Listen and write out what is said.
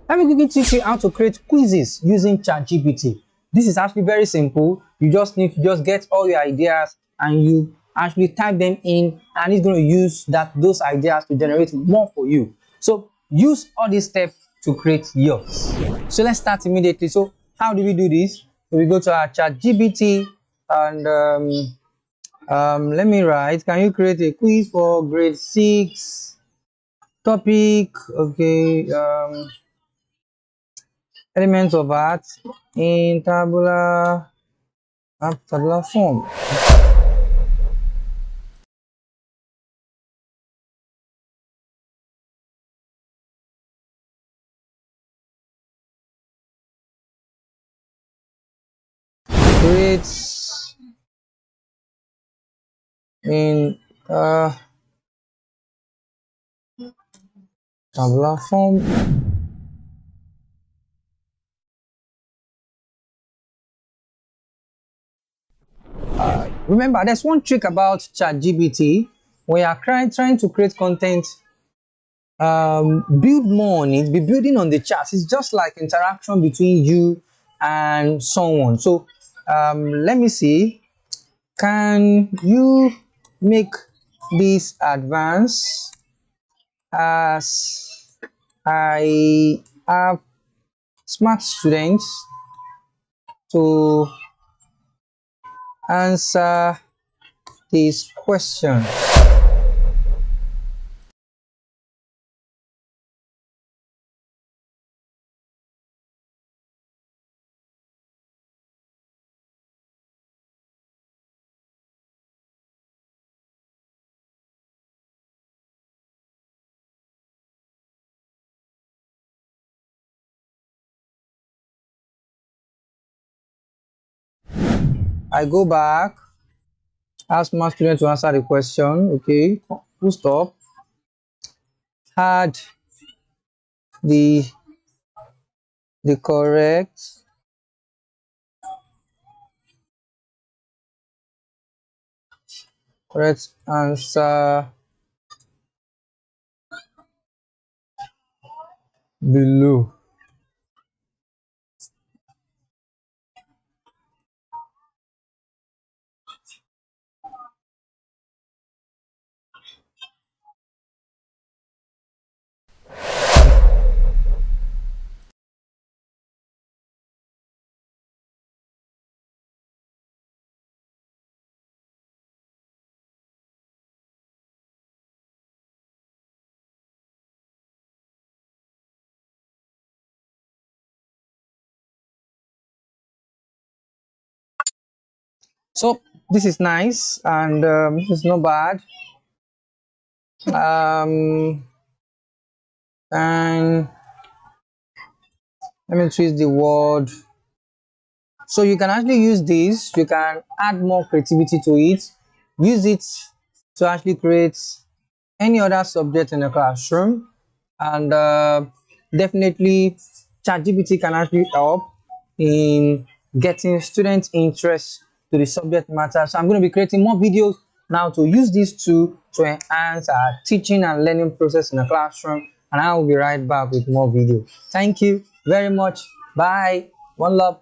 Let me quickly teach you how to create quizzes using ChatGPT. This is actually very simple. You just need to just get all your ideas and you actually type them in, and it's going to use those ideas to generate more for you. So use all these steps to create yours. So let's start immediately. So how do we do this? So we go to our ChatGPT and let me write. Can you create a quiz for grade 6 topic? Okay. Elements of art in tabular form. Create in tabular form. Remember, there's one trick about ChatGPT. When you are trying to create content, build more on it, be building on the charts. It's just like interaction between you and someone. So let me see. Can you make this advance as I have smart students to answer this question? I go back, ask my student to answer the question. Okay, full stop. Add the the correct answer below. So this is nice and this is not bad. And let me choose the word. So you can actually use this. You can add more creativity to it. Use it to actually create any other subject in the classroom, and definitely ChatGPT can actually help in getting students' interest to the subject matter. So I'm going to be creating more videos now to use this tool to enhance our teaching and learning process in the classroom, and I will be right back with more videos. Thank you very much. Bye. One love.